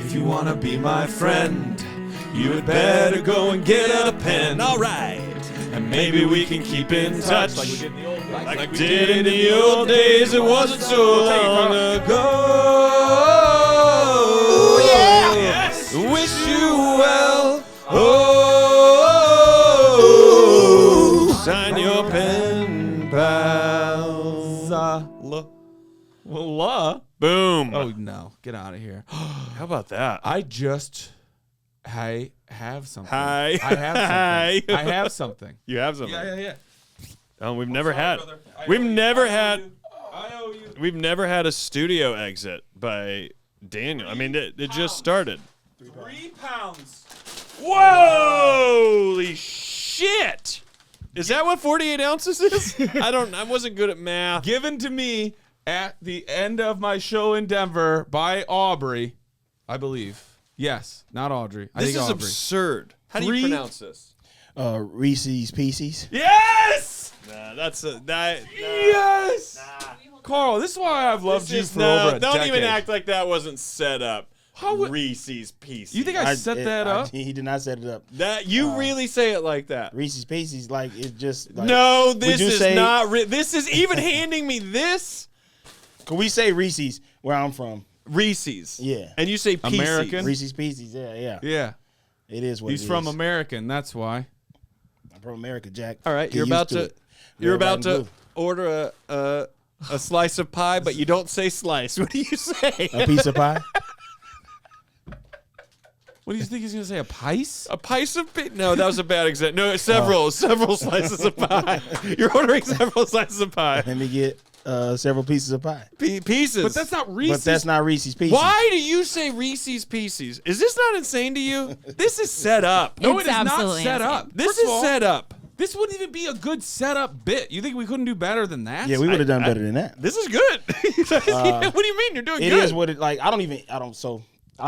If you want to be my friend, you had better go and get a pen. All right. And maybe we can keep in touch like we did in the old days. It wasn't so long ago. Ooh, yeah. Yes. Wish you well. Oh, sign your pen, pals. Boom. Oh, no. Get out of here. How about that? I have something. Hi. I have something. Hi. I have something. You have something. Yeah. Oh, we've never had a studio exit by Daniel. I mean, it just started. 3 pounds. Whoa! Holy shit! Is that what 48 ounces is? I wasn't good at math. Given to me at the end of my show in Denver by Aubrey, I believe. Yes, not Audrey. I This think is Aubrey. absurd. How do you pronounce this? Reese's Pieces. Yes! Nah, that's a that. Nah, Yes! Nah. Carl, this is why I've loved you for No, over a don't decade. even act like that wasn't set up. How would Reese's Pieces? you think I set that up? He did not set it up. That you really say it like that? Reese's Pieces, like it's just. Like, No, this you is say- not. This is even handing me this Can we say Reese's where I'm from? Reese's. Yeah. And you say Pieces. American? Reese's Pieces. Yeah. Yeah. It is what He's it is. from American, that's why. I'm from America, Jack. All right, Get you're used about to it. you're Red, white, about and to blue. order a slice of pie, but you don't say slice. What do you say? A piece of pie. What do you think he's going to say, a pice? A piece of pie? No, that was a bad example. No, several slices of pie. You're ordering several slices of pie. Let me get several pieces of pie. Pieces. But that's not Reese's. But that's not Reese's Pieces. Why do you say Reese's Pieces? Is this not insane to you? This is set up. No, It's it is not absolutely set insane. up. This First of is all, set up. This wouldn't even be a good setup bit. You think we couldn't do better than that? Yeah, we would have done better than that. This is good. What do you mean? You're doing It good. is what it like. I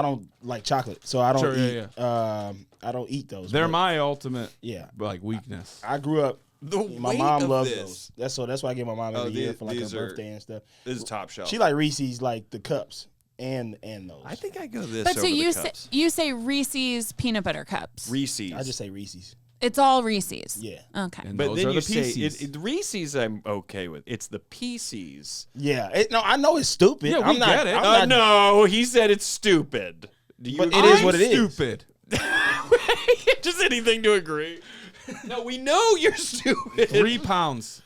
don't like chocolate, so I don't Sure, eat. yeah. I don't eat those. They're but my ultimate yeah. like weakness. I grew up. The My weight mom of loves this. those. That's why I get my mom every year for like her these are- birthday and stuff. This is top shelf. She like Reese's, like the cups and those. I think I go this But over so the cups. you say Reese's peanut butter cups. Reese's. I just say Reese's. It's all Reese's. Yeah. Okay. And But those then are you the say pieces. Reese's. I'm okay with. It's the Pieces. Yeah. No, I know it's stupid. Yeah, we I'm not, get it. I'm not, No, he said it's stupid. Do you But agree? it is what it is. Stupid. Just anything to agree. No, we know you're stupid. 3 pounds.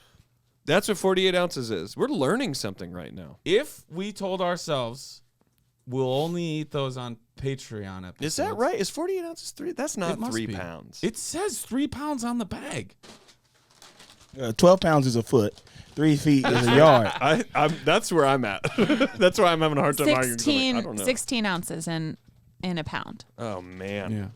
That's what 48 ounces is. We're learning something right now. If we told ourselves we'll only eat those on Patreon episodes. Is that right? Is 48 ounces 3? That's not It must 3 be. pounds. It says 3 pounds on the bag. 12 pounds is a foot. 3 feet is a yard. That's where I'm at. That's why I'm having a hard time arguing. 'Cause I'm like, I don't know. 16 ounces in a pound. Oh man. Yeah.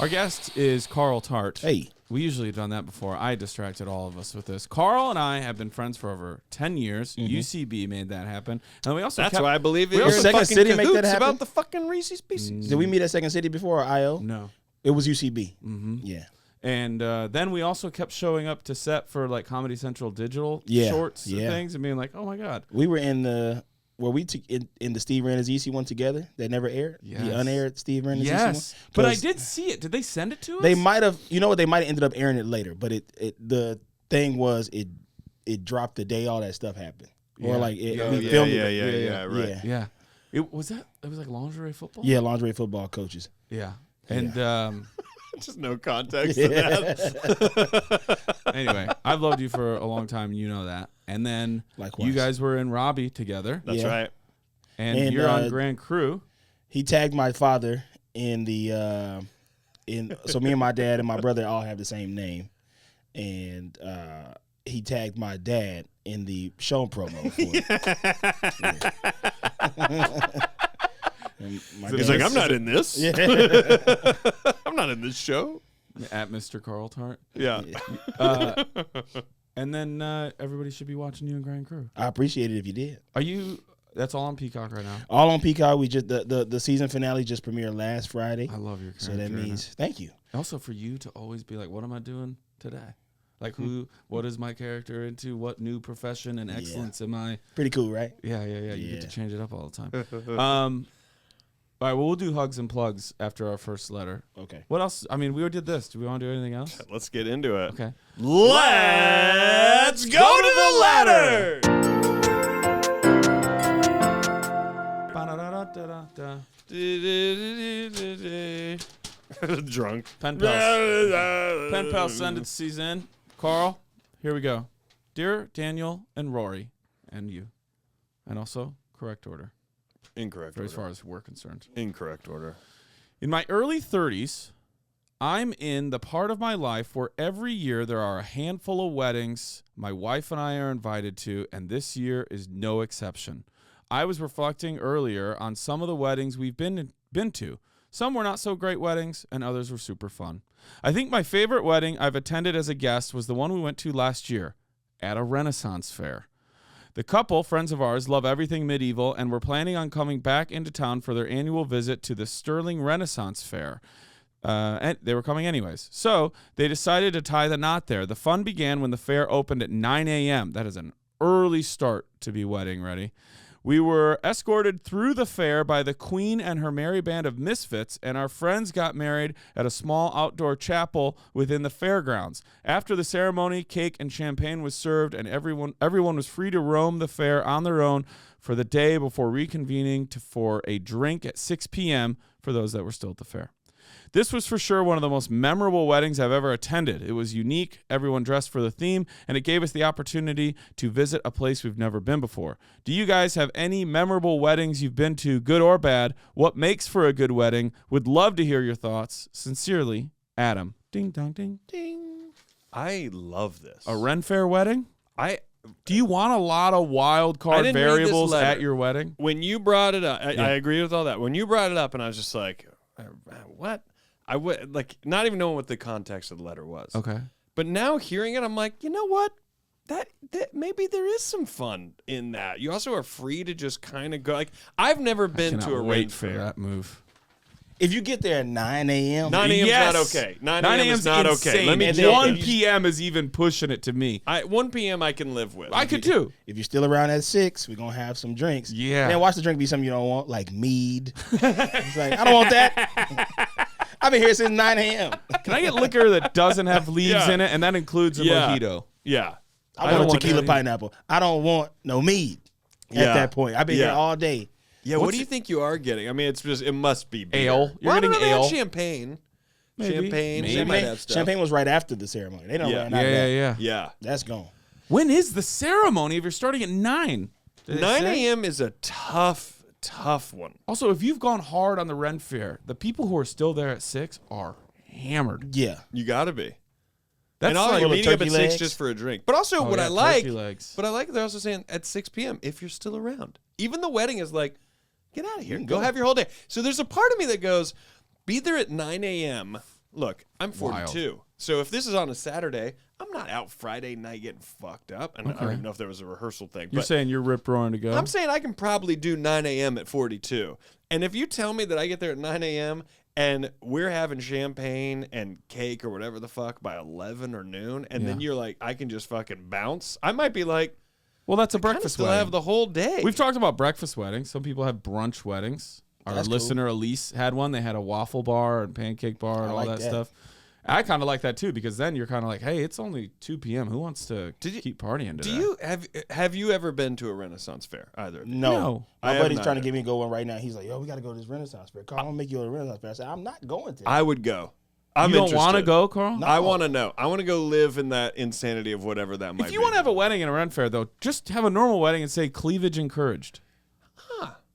Our guest is Carl Tart. Hey. We usually have done that before. I distracted all of us with this. Carl and I have been friends for over 10 years. UCB made that happen. And we also That's kept, why I believe we you're also- in Second fucking City make that cahoots happen? about the fucking Reese's Pieces. Did we meet at Second City before or IO? No. It was UCB. Mm-hmm. Yeah. And then we also kept showing up to set for like Comedy Central digital Yeah, shorts and yeah. things and being like, oh my God. We were in the in the Steve Rannazzisi one together that never aired. Yes. The unaired Steve Rannazzisi Yes. one. But I 'Cause did see it. Did they send it to us? They might have, they might have ended up airing it later, but the thing was it dropped the day all that stuff happened. Yeah. Or like it, Oh, we yeah, filmed yeah, it. yeah, right. Yeah. Yeah. It was like lingerie football? Yeah, lingerie football coaches. Yeah. And Just no context to that. anyway, I've loved you for a long time. You know that. And then Likewise. you guys were in Robbie together. That's Yeah. right. And you're on Grand Crew. He tagged my father in the so me and my dad and my brother all have the same name, and he tagged my dad in the show promo for it. And my He's dad like, I'm not in this. Yeah. I'm not in this show. At Mr. Carl Tart. Yeah. And then everybody should be watching you in Grand Crew. I appreciate it if you did. Are you? That's all on Peacock right now. All on Peacock. We just the season finale just premiered last Friday. I love your character. So that in it. means thank you. Also for you to always be like, what am I doing today? Like what is my character into? What new profession and excellence am I? Pretty cool, right? Yeah. You get Yeah. to change it up all the time. All right, well, we'll do hugs and plugs after our first letter. Okay. What else? I mean, we already did this. Do we want to do anything else? Let's get into it. Okay. Let's go to the ladder. Drunk. Pen pals. Pen pals send it season. Carl, here we go. Dear Daniel and Rory, and you, and also correct order. Incorrect As order. far as we're concerned. Incorrect order. In my early 30s, I'm in the part of my life where every year there are a handful of weddings my wife and I are invited to, and this year is no exception. I was reflecting earlier on some of the weddings we've been to. Some were not so great weddings, and others were super fun. I think my favorite wedding I've attended as a guest was the one we went to last year at a Renaissance fair. The couple, friends of ours, love everything medieval and were planning on coming back into town for their annual visit to the Sterling Renaissance Fair. And they were coming anyways. So they decided to tie the knot there. The fun began when the fair opened at 9 a.m. That is an early start to be wedding ready. We were escorted through the fair by the Queen and her merry band of misfits, and our friends got married at a small outdoor chapel within the fairgrounds. After the ceremony, cake and champagne was served, and everyone was free to roam the fair on their own for the day before reconvening for a drink at 6 p.m. for those that were still at the fair. This was for sure one of the most memorable weddings I've ever attended. It was unique, everyone dressed for the theme, and it gave us the opportunity to visit a place we've never been before. Do you guys have any memorable weddings you've been to, good or bad? What makes for a good wedding? Would love to hear your thoughts. Sincerely, Adam. Ding, dong, ding, ding. I love this. A Ren Fair wedding? I Do you want a lot of wild card didn't read this variables letter. at your wedding? when you brought it up, I Yeah. agree with all that. When you brought it up, and I was just like, what? I would like not even knowing what the context of the letter was. Okay. But now hearing it, I'm like, you know what? That maybe there is some fun in that. You also are free to just kind of go. Like I've never been to a wait rain for fair. that move. If you get there at 9 a.m., 9 a.m. Yes. is not okay. 9 9 a.m. is not insane. okay. Let me And tell then 1 you. p.m. is even pushing it to me. 1 p.m. I can live with. I could too. if you're still around at 6, we're going to have some drinks. Yeah. And watch the drink be something you don't want, like mead. It's like, I don't want that. I've been here since 9 a.m. Can I get liquor that doesn't have leaves Yeah. in it, and that includes a Yeah. mojito? Yeah. I don't want a want tequila that. pineapple. I don't want no mead at Yeah. that point. I've been here Yeah. all day. Yeah. What What's do you think you are getting? I mean, it's just it must be beer. Ale. You're Well, I don't getting know, they had ale. champagne. Maybe. Champagne. Maybe. They might have stuff. Champagne was right after the ceremony. They don't Yeah. run out of that. Yeah. Yeah. That's gone. When is the ceremony if you're starting at 9? Did it 9 say? a.m. is a tough one. Also, if you've gone hard on the Ren Fair, the people who are still there at 6 are hammered. Yeah. You got to be. That's And all like you're little meeting up at turkey 6 legs. just for a drink. But also, Oh, what yeah, I like, turkey legs. but I like they're also saying at 6 p.m. if you're still around. Even the wedding is like, get out of here, go have your whole day. So there's a part of me that goes, be there at 9 a.m. Look, I'm 42, so if this is on a Saturday, I'm not out Friday night getting fucked up. And I don't even know if there was a rehearsal thing. You're but saying you're rip roaring to go? I'm saying I can probably do 9 a.m. at 42. And if you tell me that I get there at 9 a.m. and we're having champagne and cake or whatever the fuck by 11 or noon, and then you're like, I can just fucking bounce, I might be like, well, that's a I breakfast still wedding. have the whole day. We've talked about breakfast weddings. Some people have brunch weddings. Our That's cool. listener Elise had one. They had a waffle bar and pancake bar and all like that that. stuff. I kind of like that too because then you're kind of like, hey, it's only 2 p.m. Who wants to keep partying today? Do you have you ever been to a Renaissance fair either? of you? No. My I buddy's have trying not. to get me going right now. He's like, yo, we got to go to this Renaissance fair. Carl, I'm going to make you a Renaissance fair. I said, I'm not going to. I would go. I'm You don't want to interested. go, Carl? No. I want to know. I want to go live in that insanity of whatever that might be. If you want to have a wedding in a Ren Fair, though, just have a normal wedding and say cleavage encouraged.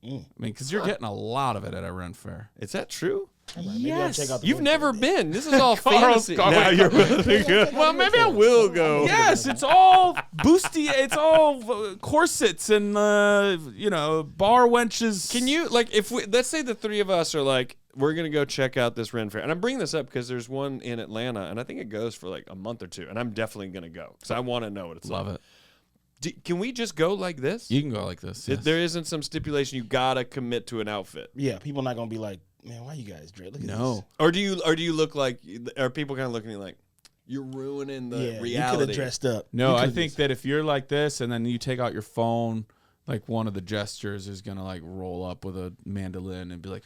I mean, because you're getting a lot of it at a Ren Fair. Is that true? Maybe I'll check out the You've Ren never fair. been. This is all Carl's fantasy. going. Now you're really good. Well, maybe I will go. Yes, it's all boosty. It's all corsets and bar wenches. Can you if let's say the three of us are like, we're gonna go check out this Ren Fair, and I'm bringing this up because there's one in Atlanta, and I think it goes for like a month or two, and I'm definitely gonna go because I want to know what it's Love like. it. Can we just go like this? You can go like this. Yes. There isn't some stipulation you gotta commit to an outfit, Yeah, people not going to be like, man, why you guys dress? Look at No. or do you look like? Are people kind of looking at you like you're ruining the this. Yeah, you could reality? have dressed up. No, You I could've think just- that if you're like this and then you take out your phone, like one of the gestures is gonna like roll up with a mandolin and be like,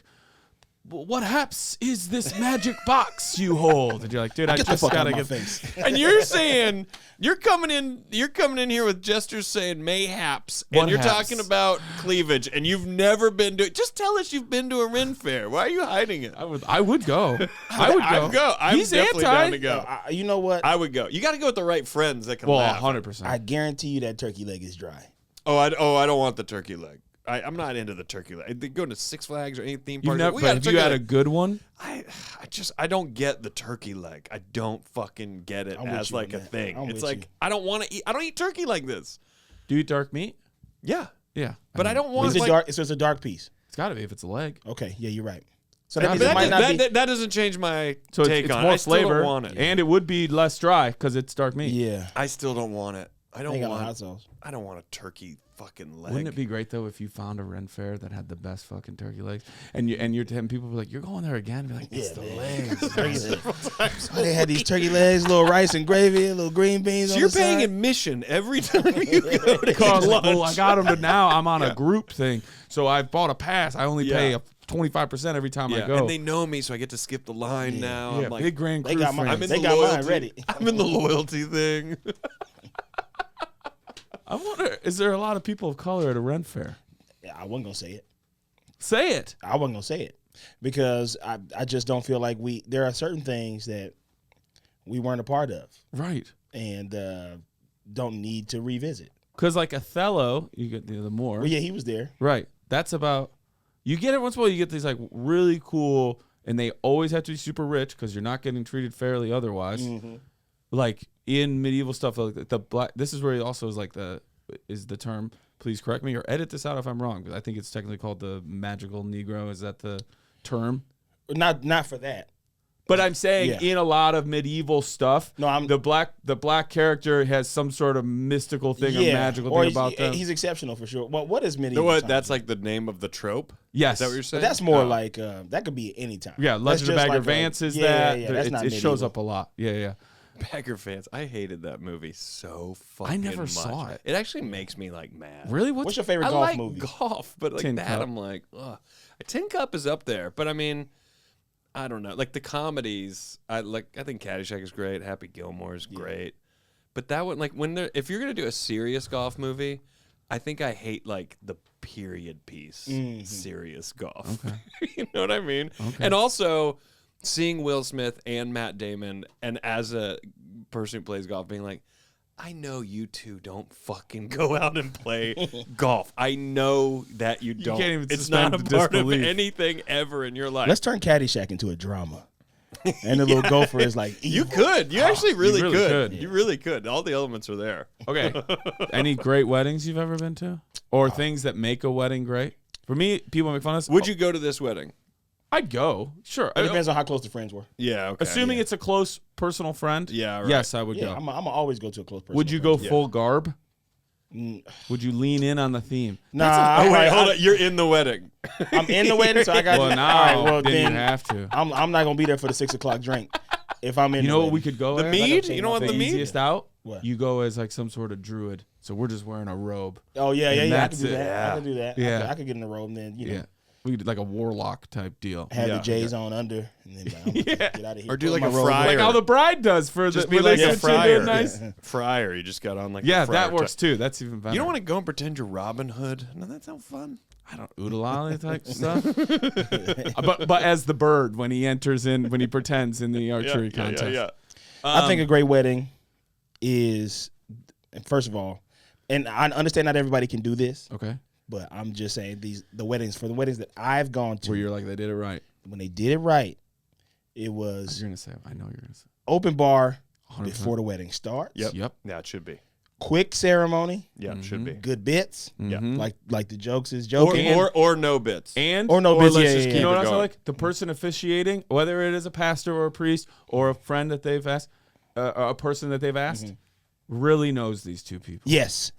what haps is this magic box you hold? And you're like, dude, I Get the just fuck out gotta of my get face. And you're saying you're coming in here with gestures saying mayhaps, and What you're haps? talking about cleavage, and you've never been to. Just tell us you've been to a Ren fair. Why are you hiding it? I would go. I would go. I'd go. I'm He's definitely anti. down to go. You know what? I would go. You got to go with the right friends that can Well, laugh. 100%. I guarantee you that turkey leg is dry. I don't want the turkey leg. I'm not into the turkey leg. They go to Six Flags or any theme You've park. never, but have you had a good one? I don't get the turkey leg. I don't fucking get it I'm with as you like on a that. thing. I'm It's with like you. I don't want to eat. I don't eat turkey like this. Do you eat dark meat? Yeah, Yeah. but I don't want Is it like. dark? So it's a dark piece. It's got to be if it's a leg. Okay, yeah, you're right. So Yeah, that means but it might not be. That doesn't change my So take it's on it. more I still flavor, don't want it. and it would be less dry because it's dark meat. Yeah, I still don't want it. I they don't got want. hot sauce. I don't want a turkey fucking leg. Wouldn't it be great though if you found a Ren fair that had the best fucking turkey legs, and you're telling people like you're going there again? Be like, it's the legs. Turkey legs. They had these turkey legs, little rice and gravy, little green beans. So on you're the paying side. admission every time you go to Because eat lunch. well, I got them, but now I'm on a group thing, so I bought a pass. I only pay Yeah. 25% every time I Yeah, go. and they know me, so I get to skip the line now. yeah, I'm like, big grand They crew got my- friends. I'm in They the got mine loyalty. ready. I'm in the loyalty thing. I wonder, is there a lot of people of color at a Ren fair? Yeah, I wasn't gonna say it. Say it. I wasn't gonna say it because I just don't feel like there are certain things that we weren't a part of Right. and don't need to revisit. Because like Othello, you get the more. Well, yeah, he was there. Right. That's about, you get it once in a while, you get these like really cool, and they always have to be super rich because you're not getting treated fairly otherwise. Mm-hmm. Like in medieval stuff, like the black, this is where it also is like the term, please correct me or edit this out if I'm wrong, because I think it's technically called the magical Negro. Is that the term? Not for that. But I'm saying Yeah. in a lot of medieval stuff, No, the black character has some sort of mystical thing or magical or thing about them. he's exceptional for sure. Well, what is medieval? What? times? That's like the name of the trope? Yes. Is that what you're But saying? that's more Oh. like that could be any time. Yeah, That's Legend of just Bagger like Vance is yeah, that. Yeah, that's it, not it shows medieval. up a lot. Yeah. Bagger Vance. I hated that movie so fucking I never much. saw it. It actually makes me like mad. Really? What's your favorite I golf like movie? golf, but like Tin that, Cup. I'm like, ugh. Tin Cup is up there, but I mean, I don't know. Like the comedies, I think Caddyshack is great. Happy Gilmore is great, but that one, like if you're gonna do a serious golf movie, I think I hate like the period piece serious golf. Okay. You know what I mean? Okay. And also seeing Will Smith and Matt Damon, and as a person who plays golf, being like, I know you two don't fucking go out and play golf. I know that you don't. can't even it's suspend not a the part disbelief. of anything ever in your life. Let's turn Caddyshack into a drama. And the little gopher is like, you evil. could. You actually really, really could. could. You really could. All the elements are there. Okay. Any great weddings you've ever been to, or things that make a wedding great? For me, people make fun of us. Would you go to this wedding? I'd go. Sure. It depends on how close the friends were. Yeah. Okay. Assuming it's a close personal friend. Yeah, right. Yes, I would Yeah, go. I'm gonna always go to a close person. Would you go full garb? Would you lean in on the theme? Nah, Oh, wait, I'm, hold on. You're in the wedding. I'm in the wedding, so I got. Well, all now right, well, then then you have to. I'm not gonna be there for the 6 o'clock drink. If I'm in, You the know what wedding. we could go The as? mead? change You know my what the face. The mead? easiest out? What? You go as like some sort of druid. So we're just wearing a robe. Oh yeah, And I can that's do it. that. Yeah. I can do that. Yeah. I could get in the robe and then Yeah. We could do like a warlock type deal. have Yeah. the J's on under and then I'm get out of here. Or do Put like my a robe friar. Like how the bride does for Just the be when like they a sit you friar. there nice. Friar. You just got on like Yeah, the friar that works type. too. That's even better. You don't want to go and pretend you're Robin Hood? No, that sounds fun. I don't oodalali type stuff. But as the bird when he enters in when he pretends in the archery contest. I think a great wedding is, first of all, and I understand not everybody can do this, Okay. but I'm just saying the weddings that I've gone to, Where you're like they did it right. when they did it right, it was You're gonna say I know you're gonna say. open bar 100%. before the wedding starts. Yep. Yep. Yeah, it should be. Quick ceremony, Yeah, it should be. good bits, Yeah. Mhm. like the jokes is joking, Or no bits. And or no or bits. let's Yeah, just yeah, keep you know yeah. what else I going. like? The person officiating, whether it is a pastor or a priest or a friend that they've asked, a person that they've asked, really knows these two people. Yes.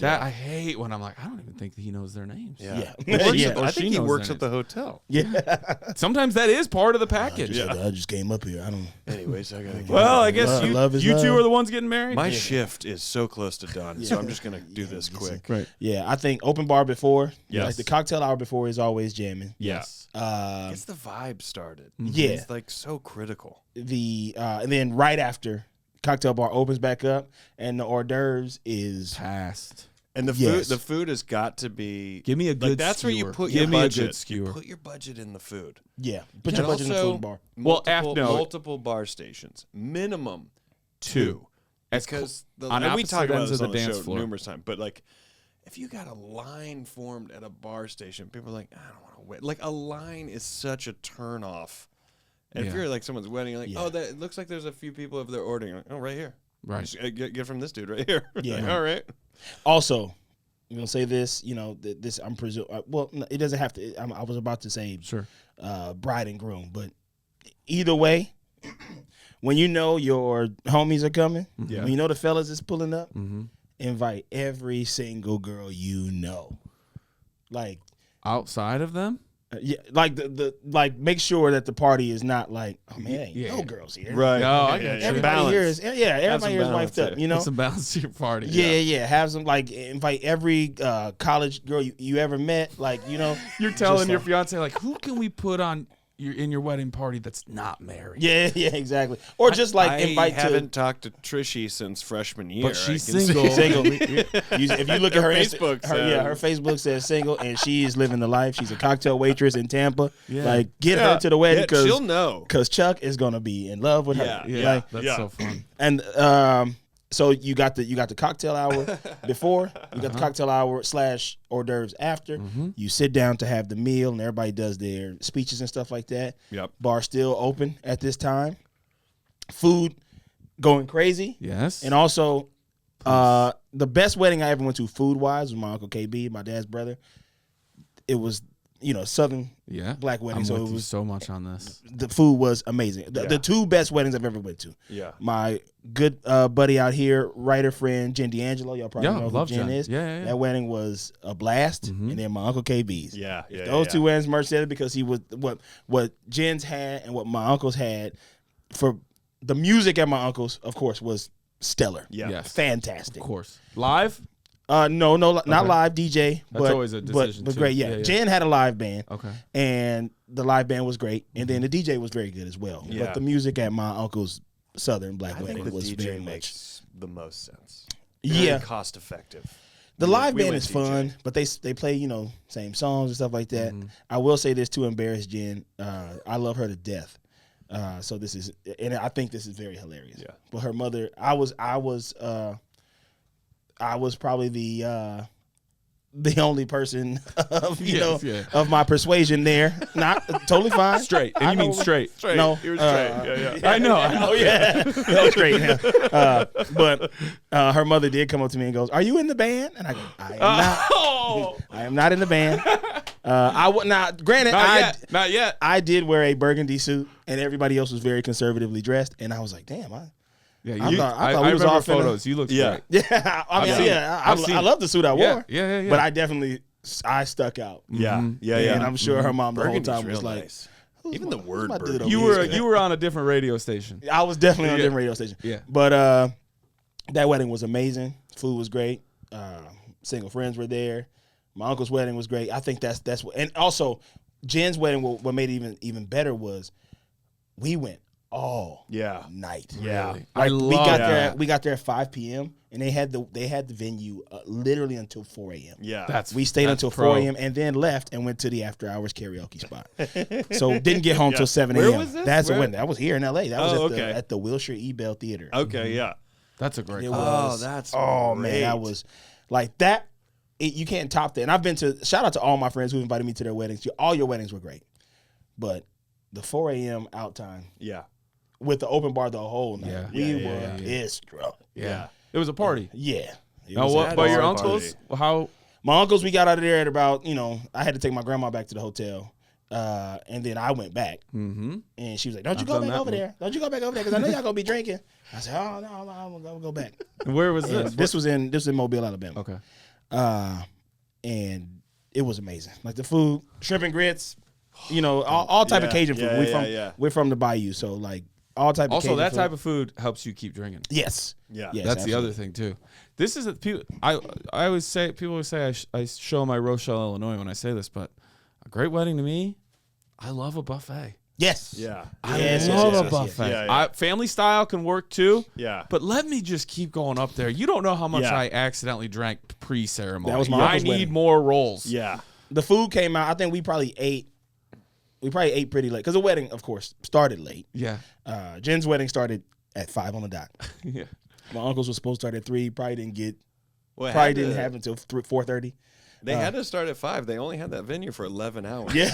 That I hate when I'm like, I don't even think he knows their names. Yeah. Yeah. I Or she think he knows works their at the hotel. Yeah. Sometimes that is part of the package. I just came up here. I don't. Anyways, I gotta. Well, I guess Love is you two love. are the ones getting married. My shift is so close to done, so I'm just gonna do this quick. Right. Yeah, I think open bar before. Yes. Like the cocktail hour before is always jamming. Yes. Gets the vibe started. Yeah. It's like so critical. And then right after cocktail bar opens back up and the hors d'oeuvres is Past. And the food has got to be. Give me a good That's where you skewer. put Give your me budget. a good skewer. You put your budget in the food. put your budget in the Also, food bar. Multiple bar stations, minimum two. Because on and we opposite talked about ends this of on the the dance show floor. numerous times, but like if you got a line formed at a bar station, people are like, I don't want to wait. Like a line is such a turn off. And if Yeah. you're like someone's wedding, you're like, oh, that it looks like there's a few people over there ordering. You're like, oh, right here. Right. Just, get from this dude right here. Yeah. Like, all right. Also, I'm gonna say this. This I'm presuming. Well, no, it doesn't have to. I was about to say Sure. bride and groom, but either way, when you know your homies are coming, Yeah. when you know the fellas is pulling up, Mm-hmm. invite every single girl you know. Like, Outside of them? yeah, like like make sure that the party is not like, oh man, ain't Yeah. no girls here. Right. No, I get you. Everybody here is Have everybody some here is balance, wifed up, yeah. you know. Put some balance to your party. Yeah. Have some like invite every college girl you ever met, like You're just telling your like- fiance, like, who can we put on in your wedding party that's not married? Yeah, exactly. Or just like I invite haven't talked to Trishy since freshman year. But she's I can single. say. single. If you look at her Facebook her Facebook says single, and she is living the life. She's a cocktail waitress in Tampa. Yeah. Like get her to the wedding Yeah, she'll know. because Chuck is gonna be in love with her. Yeah. Yeah, Like, that's so fun. and so you got the cocktail hour before, you got the cocktail hour / hors d'oeuvres after. You sit down to have the meal, and everybody does their speeches and stuff like that. Yep. Bar still open at this time. Food going crazy. Yes. And also, the best wedding I ever went to food wise was my Uncle KB, my dad's brother. It was, Southern yeah. black wedding, I'm so with it you was so much on this. the food was amazing. Yeah. The two best weddings I've ever went to. Yeah. My good buddy out here, writer friend Jen D'Angelo. Y'all probably Yeah, know who love Jen Jen. is. Yeah. That wedding was a blast. And then my Uncle KB's. Yeah. Those two weddings merged together because he was what Jen's had and what my uncle's had. For the music at my uncle's, of course, was stellar. Yeah. Yes. Fantastic. Of course. Live? No, not live DJ. That's but, always a decision, but too. great. Yeah, Yeah. yeah. Jen had a live band. Okay. And the live band was great. And then the DJ was very good as well. Yeah. But the music at my uncle's Southern Black I think wedding the was DJ very much. makes the most sense. Yeah. Cost effective. The live we band went is DJ. fun, but they play, same songs and stuff like that. I will say this to embarrass Jen. I love her to death. So this is, and I think this is very hilarious. Yeah. But her mother, I was probably the only person of of my persuasion there. Not totally fine. Straight. And I you mean know- straight. No, You were straight. I know. Oh yeah, no, straight. Yeah. But her mother did come up to me and goes, "Are you in the band?" And I go, "I am not. Oh, I am not in the band." I would not. Granted, not yet. I did wear a burgundy suit, and everybody else was very conservatively dressed, and I was like, "Damn, Yeah, I thought we was remember off in a- photos. You look Yeah. great. yeah." I mean, seen yeah, it. I've seen I it. love the suit I wore. Yeah. But I stuck out. Yeah. Yeah. And I'm sure her mom the whole Burgundy's time was real like, nice. Even the word my dude burgundy. over you here? were you were on a different radio station. I was definitely on a Yeah. different radio station. Yeah. But that wedding was amazing. Food was great. Single friends were there. My uncle's wedding was great. I think that's what. And also, Jen's wedding, what made it even better was we went all night. Yeah. Really. I we love got that. there. We got there at 5 p.m. and they had the venue literally until 4 a.m. Yeah. We stayed That's until pro. 4 a.m. and then left and went to the after hours karaoke spot. So didn't get home till 7 Where a.m. was this? That's Where? when that was here in L.A. That was Oh, at the Wilshire Ebell Theater. Okay. Yeah. That's a great It call. was. that's Oh man, great. that was like that. You can't top that. And I've been to shout out to all my friends who invited me to their weddings. All your weddings were great, but the 4 a.m. out time Yeah. with the open bar the whole night, Yeah. we Yeah, were yeah. pissed drunk. Yeah. It was a party. Yeah. It Now was what a about your party. uncles? How My uncles, we got out of there at about, I had to take my grandma back to the hotel. And then I went back, Mm-hmm. and she was like, "Don't you I've go done back that over move. there? Don't you go back over there? Because I know y'all gonna be drinking." I said, "Oh no, I'm gonna go back." Where was And this? this was in Mobile, Alabama. Okay. And it was amazing. Like the food, shrimp and grits, all type of Cajun food. We're from the Bayou, so like all type of Also, Cajun that food. type of food helps you keep drinking. Yes. Yeah. Yes, That's the other absolutely. thing too. This is I always say, people always say I show my Rochelle, Illinois when I say this, but a great wedding to me, I love a buffet. Yes. Yeah. I Yes, love yes, a yes, buffet. yes. Yeah. Family style can work too. Yeah. But let me just keep going up there. You don't know how much Yeah. I accidentally drank pre-ceremony. That was my I uncle's need wedding. more rolls. Yeah. The food came out. I think we probably ate pretty late because the wedding, of course, started late. Yeah. Jen's wedding started at 5 on the dot. Yeah. My uncle's was supposed to start at 3. Probably didn't Well, have until 4:30. They had to start at 5. They only had that venue for 11 hours. Yeah.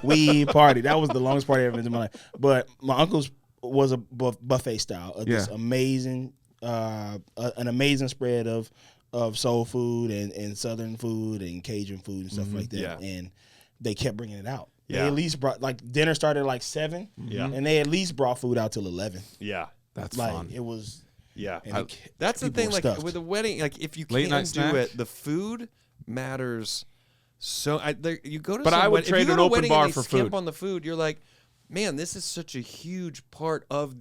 We partied. That was the longest party I've ever been to in my life. But my uncle's was a buffet style. This Yeah. amazing, an amazing spread of soul food and Southern food and Cajun food and stuff like that. Yeah. And they kept bringing it out. Yeah. They at least brought, like, dinner started at like 7. Yeah. And they at least brought food out till 11. Yeah. That's Like, fun. it was. Yeah. And That's the people thing, were like stuffed. with a wedding, like if you Late can night do snack? it, the food matters. So you go to, But some I would if you trade go an to a open wedding bar and they for skimp food. on the food, you're like, man, this is such a huge part of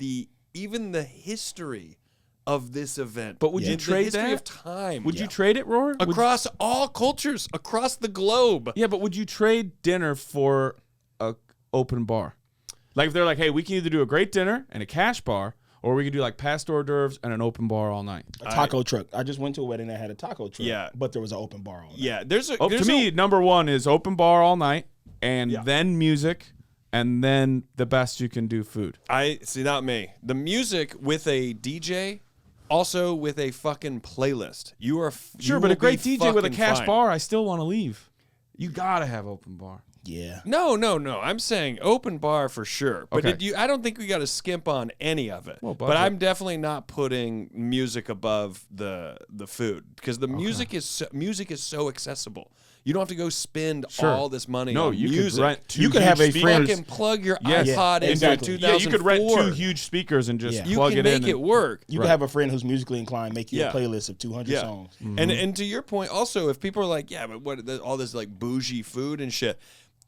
even the history of this event. But would you The trade history that? of time? Would you trade it, Roar? across all cultures, across the globe? Yeah, but would you trade dinner for a open bar? Like if they're like, hey, we can either do a great dinner and a cash bar, or we could do like past hors d'oeuvres and an open bar all night. A taco truck. I just went to a wedding that had a taco truck. Yeah. But there was an open bar on it. Yeah, there's a Oh, to me, number one is open bar all night, and then music, and then the best you can do food. I see, not me. The music with a DJ, also with a fucking playlist. You are Sure, you but a will great be DJ with a fucking cash fine. bar, I still want to leave. You gotta have open bar. Yeah. No. I'm saying open bar for sure. But Okay. I don't think we got to skimp on any of it. Well, but budget. I'm definitely not putting music above the food because the music is so accessible. You don't have to go spend Sure. all this money No, on you music. could rent two You could huge have a speakers. friend- Fucking plug your Yes. iPod into exactly. a 2004. Yeah, you could rent two huge speakers and just Yeah. You plug can it make in. it work. You Right. could have a friend who's musically inclined make you Yeah. a playlist of 200 songs. And to your point, also, if people are like, yeah, but all this like bougie food and shit,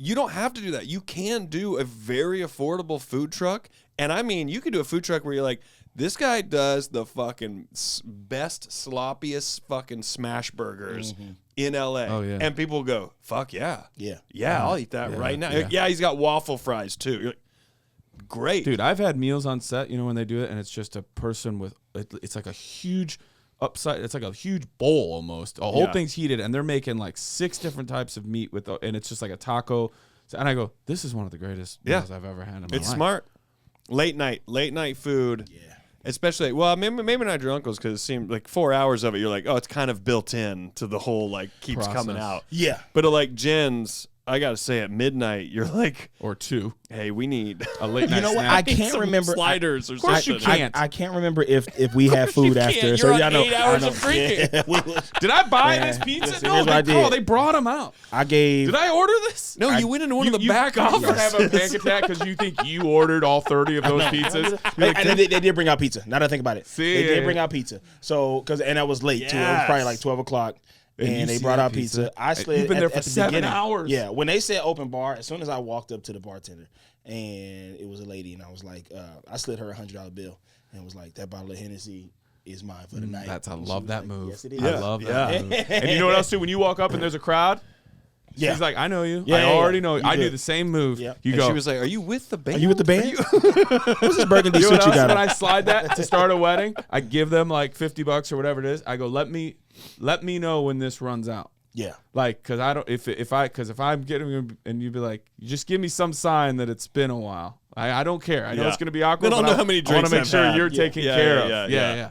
you don't have to do that. You can do a very affordable food truck, and I mean, you can do a food truck where you're like, this guy does the fucking best, sloppiest fucking smash burgers in LA. Oh, yeah. And people go, fuck yeah. Yeah. Yeah, I'll eat that right now. yeah. Yeah, he's got waffle fries too. You're like, great. Dude, I've had meals on set, when they do it, and it's just a person with, it's like a huge upside, it's like a huge bowl almost. A whole Yeah. thing's heated, and they're making like 6 different types of meat and it's just like a taco. And I go, this is one of the greatest meals I've ever had in my life. It's smart. Late night food. Yeah. Especially, maybe not your uncle's because it seemed like 4 hours of it. You're like, oh, it's kind of built in to the whole like keeps coming Process. out. Yeah. But like Jen's, I gotta say, at midnight, you're like, Or 2. hey, we need A late night You know what? snack. I can't some remember. sliders or Of course something. you can't. I can't remember if we had food you after. can't. So You're yeah, on I know. 8 hours I know. of drinking. Yeah, we was- Did I buy Man, this pizza? listen, No, here's what I did. they brought them out. I gave. Did I order this? No, you went into one of the you back got to offices. have a panic attack because you think you ordered all 30 of those pizzas. You're like, And they did bring out pizza. Now that I think about it, See, they yeah, did bring yeah. out pizza. So and that was late too. It was probably like 12 o'clock. And you And they see brought that out pizza. pizza. I And slid you've been there at for the 7 beginning. hours. Yeah, when they said open bar, as soon as I walked up to the bartender, and it was a lady, and I was like, I slid her $100 bill, and was like, that bottle of Hennessy is mine for the night. I And she love was that like, move. Yes, it is. I love that move. And you know what else too? When you walk up and there's a crowd, Yeah. she's like, I know you. Yeah, I yeah, already yeah. know you. You I do good. the same move. Yeah. You And go. she was like, are you with the band? Are you with the band? What's this burgundy You know suit what you else? got When on? I slide that to start a wedding, I give them like $50 or whatever it is. I go, let me know when this runs out. Yeah. Like, cause I don't, if I'm getting, and you'd be like, just give me some sign that it's been a while. I don't care. I know Yeah. it's gonna be awkward. Then I'll but know how many I want drinks to make I've sure had. you're Yeah. taken Yeah, care yeah, of. yeah. Yeah.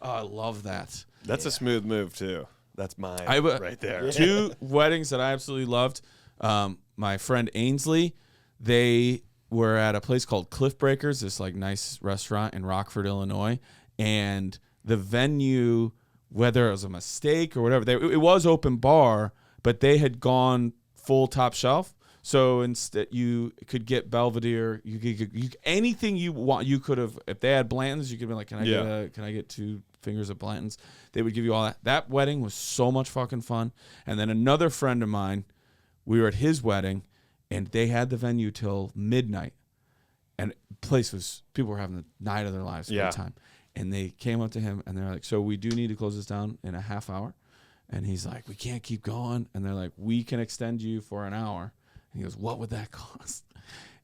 Oh, I love that. That's a smooth move too. That's mine right there. 2 weddings that I absolutely loved. My friend Ainsley, they were at a place called Cliff Breakers, this like nice restaurant in Rockford, Illinois, and the venue, whether it was a mistake or whatever, it was open bar, but they had gone full top shelf. So instead, you could get Belvedere. You could anything you want. You could have, if they had Blanton's, you could be like, can I get 2 fingers of Blanton's? They would give you all that. That wedding was so much fucking fun. And then another friend of mine, we were at his wedding, and they had the venue till midnight, and people were having the night of their lives, great time. And they came up to him, and they're like, so we do need to close this down in a half hour. And he's like, we can't keep going. And they're like, we can extend you for an hour. And he goes, what would that cost?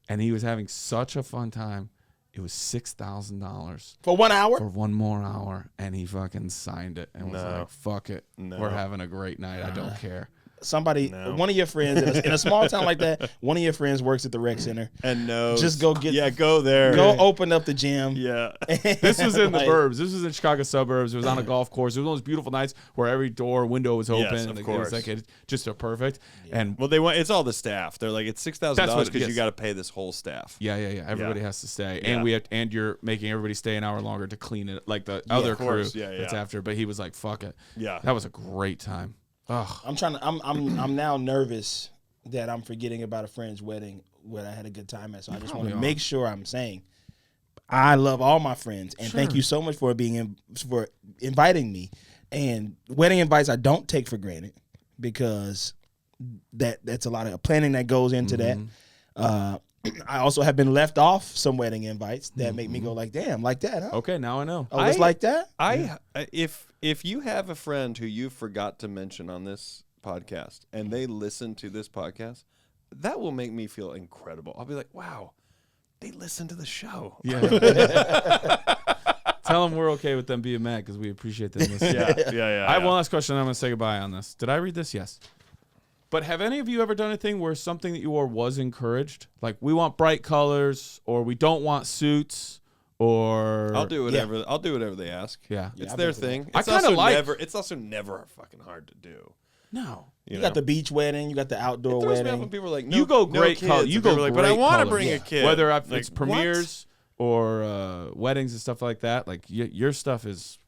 And he was having such a fun time. It was $6,000 for 1 hour. For 1 more hour, and he fucking signed it and was like, "Fuck it, we're having a great night. I don't care." One of your friends in a small town like that, one of your friends works at the rec center and knows. Just go go there. Go open up the gym. Yeah. This was in the burbs. This was in Chicago suburbs. It was on a golf course. It was one of those beautiful nights where every window was open. Yes, of course. It was like just so perfect. Yeah. And it's all the staff. They're like, it's $6,000 because you got to pay this whole staff. Yeah. Everybody has to stay, and you're making everybody stay an hour longer to clean it, like the other crew that's after. But he was like, "Fuck it." Yeah, that was a great time. I'm now nervous that I'm forgetting about a friend's wedding where I had a good time at. So I just want to make sure I'm saying I love all my friends and thank you so much for for inviting me. And wedding invites I don't take for granted because that's a lot of planning that goes into that. I also have been left off some wedding invites that make me go like, damn, like that, huh? Okay, now I know. Oh, it's like that? If you have a friend who you forgot to mention on this podcast and they listen to this podcast, that will make me feel incredible. I'll be like, wow, they listen to the show. Yeah. Tell them we're okay with them being mad because we appreciate them listening. Yeah. I have one last question. I'm going to say goodbye on this. Did I read this? Yes. But have any of you ever done anything where something that you wore was encouraged? Like, we want bright colors, or we don't want suits, or I'll do whatever. I'll do whatever they ask. Yeah, it's their thing. I kind of like. It's also never fucking hard to do. No, you got the beach wedding, you got the outdoor wedding. When people are like, you go great color. You go like, great but I want to colors. bring a kid. Whether it's premieres or weddings and stuff like that. Like your stuff is.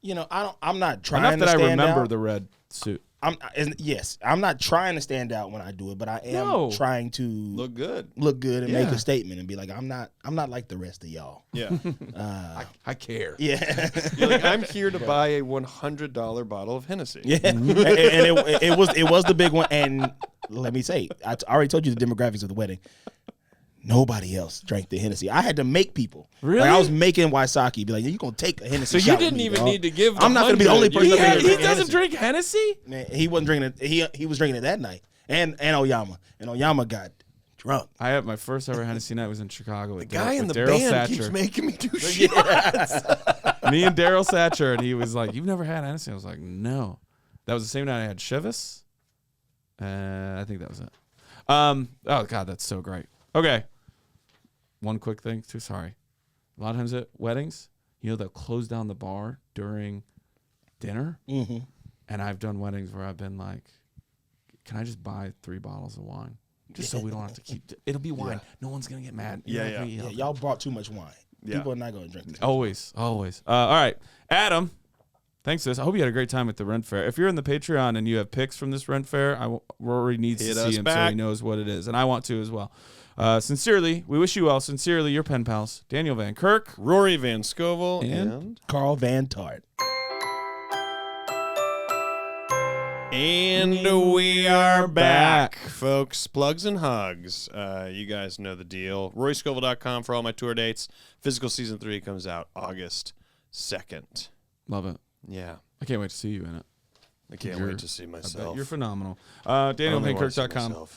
I'm not trying. Enough that to stand I remember out. the red suit. I'm not trying to stand out when I do it, but I am trying to look good and make a statement and be like, I'm not like the rest of y'all. Yeah, I care. Yeah, you're like, I'm here to buy a $100 bottle of Hennessy. Yeah, and it was the big one. And let me say, I already told you the demographics of the wedding. Nobody else drank the Hennessy. I had to make people. Really? Like I was making Waisaki. Be like, you're going to take a Hennessy. So you didn't even need to give. I'm not going to be the only person. He doesn't drink Hennessy. Man, he wasn't drinking it. He was drinking it that night. And Oyama. And Oyama got drunk. I had my first ever Hennessy night was in Chicago. With the guy in the Daryl band Satcher. keeps making me do shit. Me and Daryl Satcher, and he was like, "You've never had Hennessy?" I was like, "No." That was the same night I had Chivas. I think that was it. Oh God, that's so great. Okay. One quick thing, too. Sorry. A lot of times at weddings, they'll close down the bar during dinner. Mm-hmm. And I've done weddings where I've been like, can I just buy 3 bottles of wine? Just so we don't have to keep. It'll be wine. Yeah. No one's going to get mad. Yeah. Y'all brought too much wine. Yeah. People are not going to drink this. Always. All right. Adam, thanks for this. I hope you had a great time at the Rent Fair. If you're in the Patreon and you have pics from this Rent Fair, Rory needs to see him so he knows what it is. And I want to as well. Sincerely, we wish you well. Sincerely, your pen pals, Daniel Van Kirk, Rory Van Scovel, and Carl Tart. And we are back, folks. Plugs and hugs. You guys know the deal. RoryScovel.com for all my tour dates. Physical Season 3 comes out August 2nd. Love it. Yeah. I can't wait to see you in it. I can't wait to see myself. You're phenomenal. DanielVanKirk.com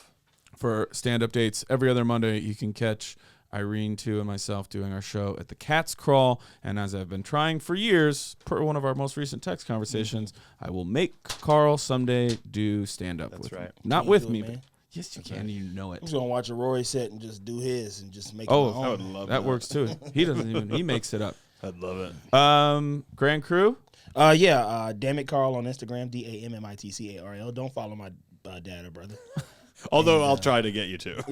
for stand-up dates. Every other Monday, you can catch Irene, too, and myself doing our show at the Cat's Crawl. And as I've been trying for years, per one of our most recent text conversations, I will make Carl someday do stand-up with me. Not with me, but yes, you can. You know it. I'm just going to watch a Rory set and just do his and just make it my own. I would love that. That works, too. He doesn't even, he makes it up. I'd love it. Grand Crew? Damn it, Carl on Instagram, DAMMITCARL. Don't follow my dad or brother. Although I'll try to get you to.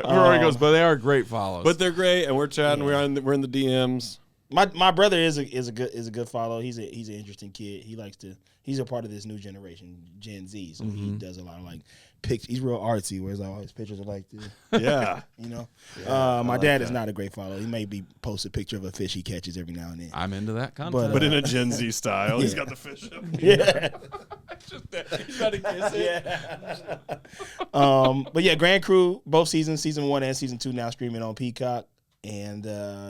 Rory goes, but they are great follows. But they're great, and we're chatting. Yeah. We're in the DMs. My brother is a good follow. He's an interesting kid. He's a part of this new generation, Gen Z. So he does a lot of like pictures. He's real artsy, whereas all his pictures are like this. Yeah. My dad is not a great follow. He may post a picture of a fish he catches every now and then. I'm into that content. But in a Gen Z style. He's got the fish up. Yeah. He's got to kiss it. Yeah. But yeah, Grand Crew, both seasons, season 1 and season 2 now streaming on Peacock. And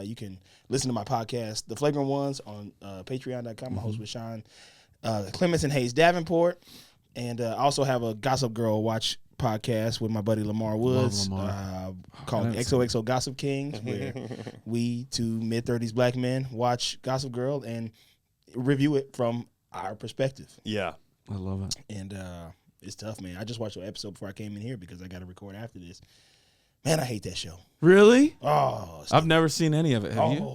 you can listen to my podcast, The Flagrant Ones, on patreon.com. I host with Sean Clements and Hayes Davenport. And I also have a Gossip Girl Watch podcast with my buddy Lamar Woods called XOXO Gossip Kings, where we, two mid-30s black men, watch Gossip Girl and review it from our perspective. Yeah. I love it. And it's tough, man. I just watched an episode before I came in here because I got to record after this. Man, I hate that show. Really? Oh, I've never seen any of it. Have you?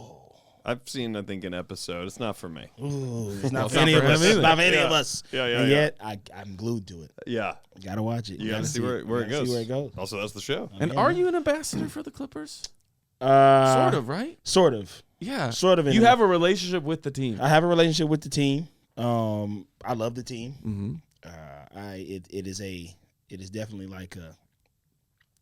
I've seen, I think, an episode. It's not for me. Ooh, it's not for not any for of him us. either. It's not for any of us. Yeah. And yet, I'm glued to it. Yeah. Gotta watch it. You gotta see where it goes. See where it goes. Also, that's the show. And Yeah, are man. you an ambassador for the Clippers? Sort Sort of, right? Sort of. Yeah. Sort of. You have a relationship with the team. I have a relationship with the team. I love the team. Mm-hmm. It is definitely like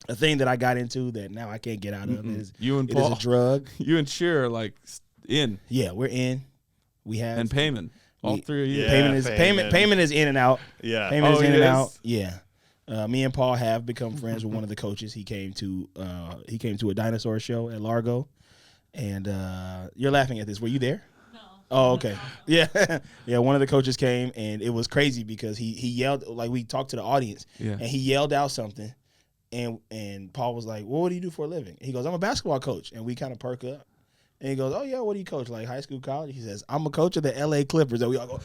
a thing that I got into that now I can't get out of. You and It Paul. is a drug. You and Shearer are like in. Yeah, we're in. We have And Payman. All three of you. Yeah. Payment is in and out. Yeah. Payment is Oh, in he and is? out. Yeah. Me and Paul have become friends with one of the coaches. He came to a dinosaur show at Largo, and you're laughing at this. Were you there? No. Oh, okay. Yeah, yeah. One of the coaches came, and it was crazy because he yelled, like, we talked to the audience, Yeah. and he yelled out something, and Paul was like, "Well, what do you do for a living?" He goes, "I'm a basketball coach," and we kind of perk up. And he goes, "Oh yeah, what do you coach? Like high school, college?" He says, "I'm a coach of the LA Clippers." And we all go,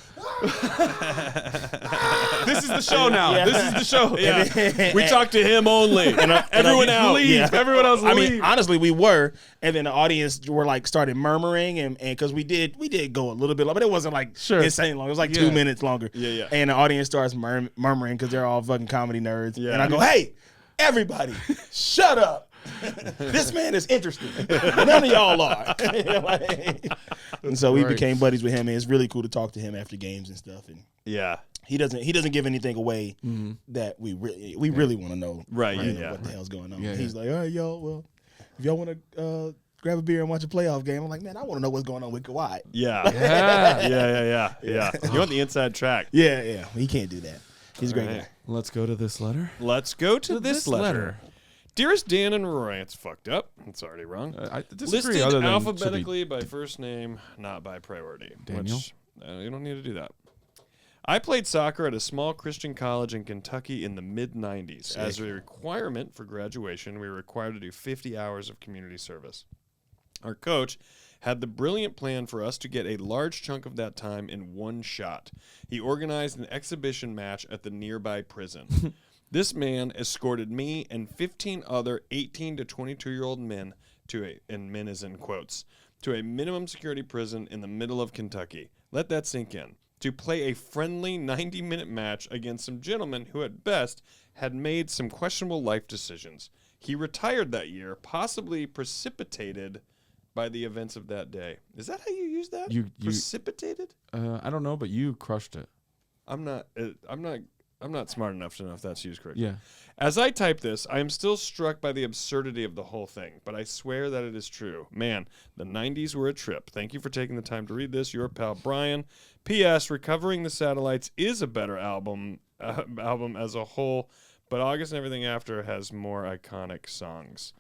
This is the show now. Yeah. This is the show. Yeah. We talk to him only. Everyone out. Leave. Yeah. Everyone else leave. I mean, honestly, we were, and then the audience were like started murmuring, and because we did go a little bit long, but it wasn't like insane long. It was like 2 minutes longer. Yeah. And the audience starts murmuring because they're all fucking comedy nerds. Yeah. And I go, "Hey, everybody, shut up. This man is interesting. None of y'all are." And so we Right. became buddies with him, and it's really cool to talk to him after games and stuff. And Yeah. he doesn't give anything away that we really want to know. Right, you know, yeah. what the hell's going on. Yeah, He's like, "All right, y'all. Well, if y'all want to grab a beer and watch a playoff game," I'm like, "Man, I want to know what's going on with Kawhi." Yeah. Yeah. Yeah. You want the inside track. Yeah. He can't do that. He's a great Right. guy. Let's go to this letter. Let's go to this letter. letter. Dearest Dan and Rory, it's fucked up. It's already wrong. I disagree. Listed other than alphabetically by first name, not by priority. Daniel? Which, you don't need to do that. I played soccer at a small Christian college in Kentucky in the mid-90s. As a requirement for graduation, we were required to do 50 hours of community service. Our coach had the brilliant plan for us to get a large chunk of that time in one shot. He organized an exhibition match at the nearby prison. This man escorted me and 15 other 18 to 22-year-old men and men is in quotes, to a minimum security prison in the middle of Kentucky. Let that sink in. To play a friendly 90-minute match against some gentlemen who at best had made some questionable life decisions. He retired that year, possibly precipitated by the events of that day. Is that how you use that? Precipitated? I don't know, but you crushed it. I'm not smart enough to know if that's used correctly. Yeah. As I type this, I am still struck by the absurdity of the whole thing, but I swear that it is true. Man, the 90s were a trip. Thank you for taking the time to read this. Your pal Brian. P.S. Recovering the Satellites is a better album as a whole, but August and everything after has more iconic songs.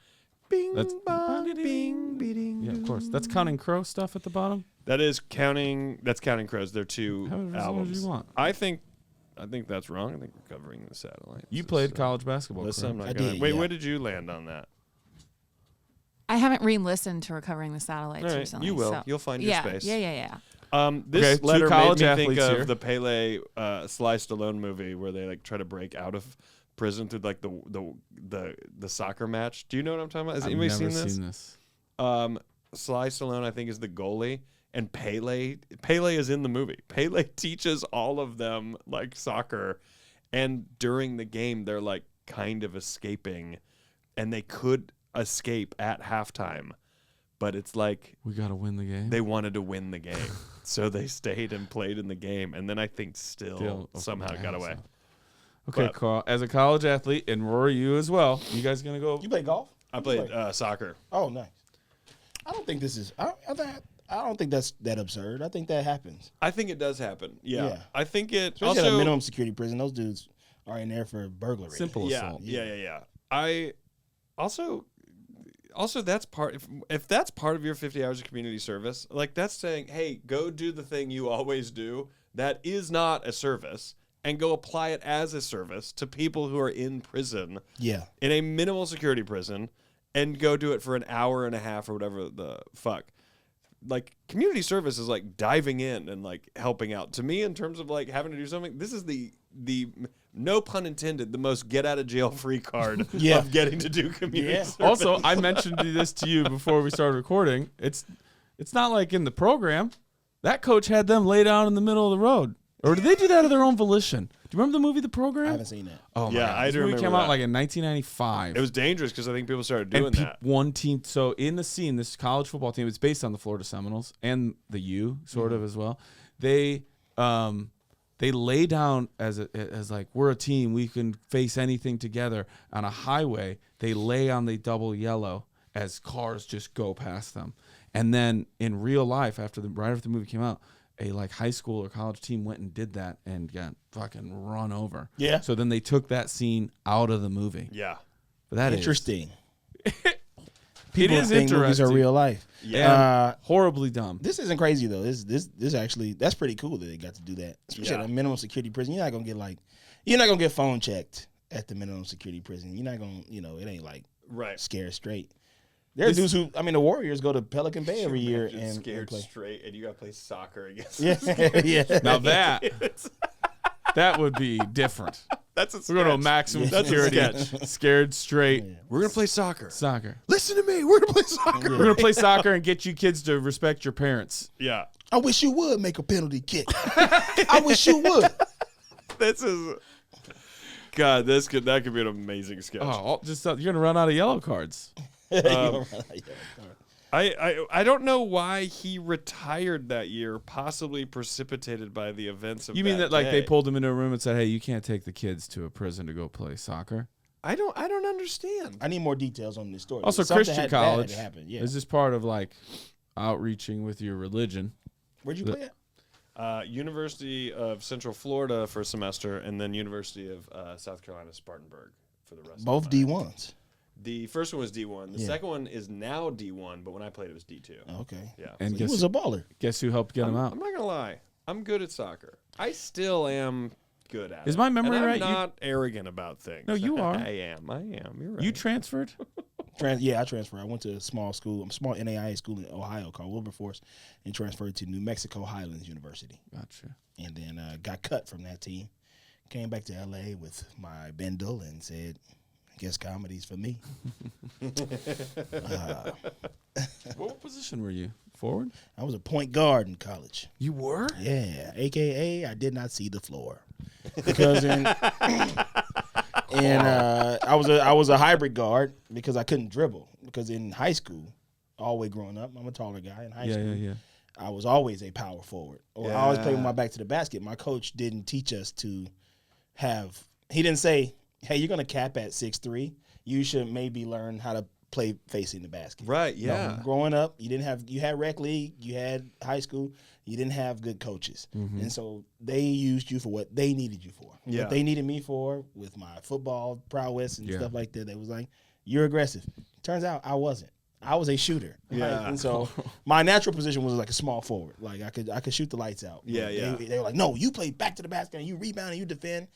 Bing, That's- bong, bing, bing. Yeah, of course. That's Counting Crow stuff at the bottom. That's Counting Crows. They're two However, as long as albums. you want. I think that's wrong. I think Recovering the Satellites. You is, played college basketball. Listen, I'm correct? not I gonna. did, Wait, yeah. where did you land on that? I haven't re-listened to Recovering the Satellites All right, recently. you will. so- You'll find your yeah, space. Yeah. This Okay, two letter college made me think athletes of here. the Pele Sly Stallone movie where they like try to break out of prison through like the soccer match. Do you know what I'm talking about? Has I've anybody never seen this? Sly Stallone, I think, is the goalie, and Pele is in the movie. Pele teaches all of them like soccer, and during the game they're like kind of escaping, and they could escape at halftime, but it's like We got to win the game. they wanted to win the game. So they stayed and played in the game, and then I think still somehow got away. Okay, But- Carl, as a college athlete, and Rory, you as well, you guys going to go? You play golf? I played soccer. Oh, nice. I don't think this is. I don't think that's that absurd. I think that happens. I think it does happen. Yeah. Yeah. I think it Especially at a also minimum security prison. Those dudes are in there for burglary. Simple yeah, assault. yeah. I also that's part if that's part of your 50 hours of community service, like that's saying, hey, go do the thing you always do that is not a service and go apply it as a service to people who are in prison. Yeah. In a minimal security prison, and go do it for an hour and a half or whatever the fuck. Like, community service is like diving in and like helping out. To me, in terms of like having to do something, this is the no pun intended, the most get out of jail free card of getting to do community service. Also, I mentioned this to you before we started recording. It's not like in the program. That coach had them lay down in the middle of the road. Or did they do that of their own volition? Do you remember the movie The Program? I haven't seen that. Oh, my Yeah, God. I This do movie remember came out that. like in 1995. It was dangerous because I think people started And doing that. one team. So in the scene, this college football team, it's based on the Florida Seminoles and the U sort of as well. They lay down as like, we're a team, we can face anything together. On a highway, they lay on the double yellow as cars just go past them. And then in real life, right after the movie came out, a like high school or college team went and did that and got fucking run over. Yeah. So then they took that scene out of the movie. Yeah. But that is Interesting. It People is think movies are interesting. real life. Yeah. Horribly dumb. This isn't crazy though. This actually, that's pretty cool that they got to do that. Especially Yeah. at a minimum security prison. You're not gonna get phone checked at the minimum security prison. You're not gonna, it ain't like Right. scared straight. There are dudes who, the Warriors go to Pelican Bay every year Imagine and scared play. straight, and you got to play soccer against. Yeah, yeah. Now that would be different. That's a We're going to a sketch. maximum That's a security. sketch. Scared straight. We're gonna play soccer. Soccer. Listen to me. We're gonna play soccer. We're going to play soccer and get you kids to respect your parents. Yeah. I wish you would make a penalty kick. I wish you would. This is. God, that could be an amazing sketch. Oh, you're going to run out of yellow cards. I don't know why he retired that year, possibly precipitated by the events of You mean that like day. they pulled him into a room and said, "Hey, you can't take the kids to a prison to go play soccer"? I don't understand. I need more details on this story. Also, Something Christian had bad college. happened. Yeah. Is this part of like outreaching with your religion? Where'd you play at? University of Central Florida for a semester, and then University of South Carolina Spartanburg for the rest. Both of my D1s. The first one was D1. The second one is now D1, but when I played, it was D2. Okay. Yeah. And He guess was a baller. who helped get him out? I'm not gonna lie. I'm good at soccer. I still am good at it. Is my memory and I'm right? not arrogant about things. No, you are. I am. You're right. You transferred? I transferred. I went to a small NAIA school in Ohio called Wilberforce and transferred to New Mexico Highlands University. Gotcha. And then got cut from that team. Came back to LA with my bindle and said, I guess comedy's for me. What position were you? Forward? I was a point guard in college. You were? Yeah, AKA I did not see the floor. Because I was a hybrid guard because I couldn't dribble. Because in high school, all the way growing up, I'm a taller guy in high school. Yeah. I was always a power forward. Or I always played with my back to the basket. My coach didn't teach us to he didn't say, hey, you're going to cap at 6'3". You should maybe learn how to play facing the basket. Right, No, yeah. growing up, you had rec league, you had high school, you didn't have good coaches. And so they used you for what they needed you for. Yeah. What they needed me for with my football prowess and Yeah. stuff like that. They was like, you're aggressive. Turns out I wasn't. I was a shooter. Right? Yeah. And so my natural position was like a small forward. Like I could shoot the lights out. Yeah, But yeah. They were like, no, you play back to the basket and you rebound and you defend.